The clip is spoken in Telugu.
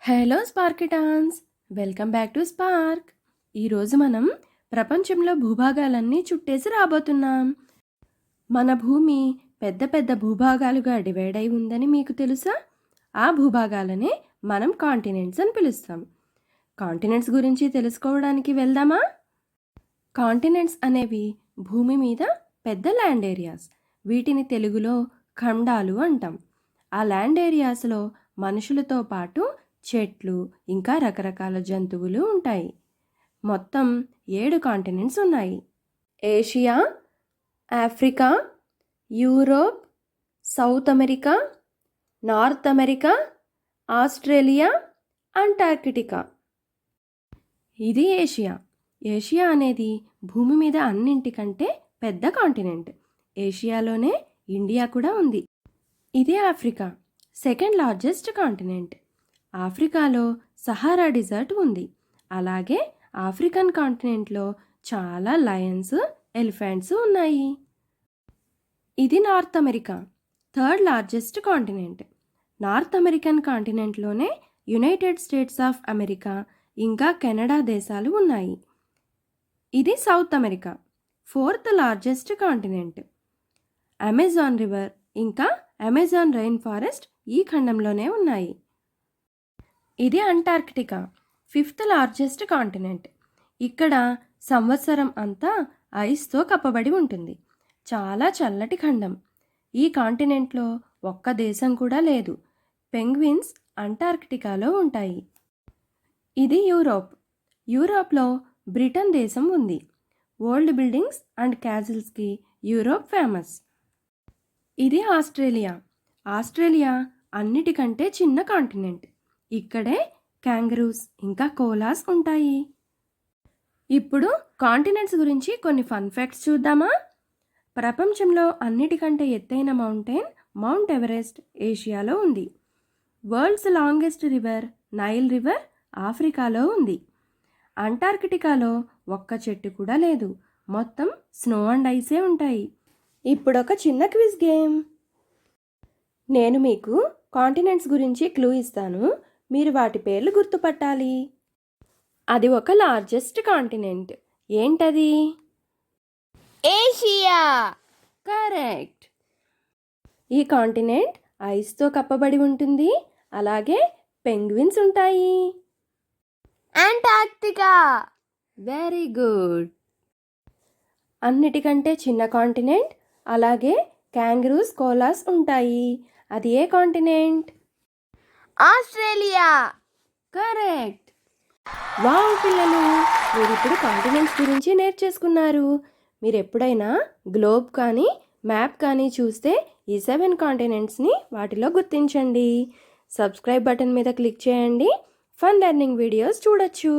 Hello Sparkitans, welcome back to Spark. ఈరోజు మనం ప్రపంచంలో భూభాగాలన్నీ చుట్టేసి రాబోతున్నాం. మన భూమి పెద్ద పెద్ద భూభాగాలుగా డివైడ్ అయి ఉందని మీకు తెలుసా? ఆ భూభాగాలనే మనం కాంటినెంట్స్ అని పిలుస్తాం. కాంటినెంట్స్ గురించి తెలుసుకోవడానికి వెళ్దామా? కాంటినెంట్స్ అనేవి భూమి మీద పెద్ద ల్యాండ్ ఏరియాస్. వీటిని తెలుగులో ఖండాలు అంటాం. ఆ ల్యాండ్ ఏరియాస్లో మనుషులతో పాటు చెట్లు ఇంకా రకరకాల జంతువులు ఉంటాయి. మొత్తం 7 కాంటినెంట్స్ ఉన్నాయి. Asia, Africa, Europe, south America, north America, Australia, Antarctica. ఇది ఏషియా. ఏషియా అనేది భూమి మీద అన్నింటికంటే పెద్ద కాంటినెంట్. ఏషియాలోనే ఇండియా కూడా ఉంది. ఇది ఆఫ్రికా, సెకండ్ లార్జెస్ట్ కాంటినెంట్. ఆఫ్రికాలో సహారా డిజర్ట్ ఉంది. అలాగే ఆఫ్రికన్ కాంటినెంట్లో చాలా లయన్స్, ఎలిఫెంట్స్ ఉన్నాయి. ఇది North America, third largest continent. North American కాంటినెంట్లోనే యునైటెడ్ స్టేట్స్ ఆఫ్ అమెరికా ఇంకా కెనడా దేశాలు ఉన్నాయి. ఇది South America, fourth largest continent. Amazon river ఇంకా అమెజాన్ రెయిన్ ఫారెస్ట్ ఈ ఖండంలోనే ఉన్నాయి. ఇది అంటార్కిటికా, ఫిఫ్త్ లార్జెస్ట్ కాంటినెంట్. ఇక్కడ సంవత్సరం అంతా ఐస్తో కప్పబడి ఉంటుంది. చాలా చల్లటి ఖండం. ఈ కాంటినెంట్లో ఒక్క దేశం కూడా లేదు. పెంగ్విన్స్ అంటార్కిటికాలో ఉంటాయి. ఇది యూరోప్. యూరోప్లో బ్రిటన్ దేశం ఉంది. ఓల్డ్ బిల్డింగ్స్ అండ్ క్యాసిల్స్కి యూరోప్ ఫేమస్. ఇది ఆస్ట్రేలియా. ఆస్ట్రేలియా అన్నిటికంటే చిన్న కాంటినెంట్. ఇక్కడే క్యాంగరూస్ ఇంకా కోలాస్ ఉంటాయి. ఇప్పుడు కాంటినెంట్స్ గురించి కొన్ని ఫన్ ఫ్యాక్ట్స్ చూద్దామా? ప్రపంచంలో అన్నిటికంటే ఎత్తైన మౌంటైన్ మౌంట్ ఎవరెస్ట్ ఏషియాలో ఉంది. World's longest river Nile river ఆఫ్రికాలో ఉంది. అంటార్కిటికాలో ఒక్క చెట్టు కూడా లేదు. మొత్తం స్నో అండ్ ఐసే ఉంటాయి. ఇప్పుడు ఒక చిన్న క్విజ్ గేమ్. నేను మీకు కాంటినెంట్స్ గురించి క్లూ ఇస్తాను. మీరు వాటి పేర్లు గుర్తుపట్టాలి. అది ఒక లార్జెస్ట్ కాంటినెంట్. ఏంటది? ఏషియా. కరెక్ట్. ఈ కాంటినెంట్ ఐస్తో కప్పబడి ఉంటుంది. అలాగే పెంగ్విన్స్ ఉంటాయి. అంటార్క్టికా. Very good. అన్నిటికంటే చిన్న కాంటినెంట్, అలాగే క్యాంగరూస్, కోలాస్ ఉంటాయి. అది ఏ కాంటినెంట్? ఆస్ట్రేలియా. కరెక్ట్. వావ్ పిల్లలు, మీరు ఇప్పుడు కాంటినెంట్స్ గురించి నేర్చేసుకున్నారు. మీరు ఎప్పుడైనా గ్లోబ్ కానీ మ్యాప్ కానీ చూస్తే ఈ 7 కాంటినెంట్స్ని వాటిలో గుర్తించండి. సబ్స్క్రైబ్ బటన్ మీద క్లిక్ చేయండి. ఫన్ లెర్నింగ్ వీడియోస్ చూడొచ్చు.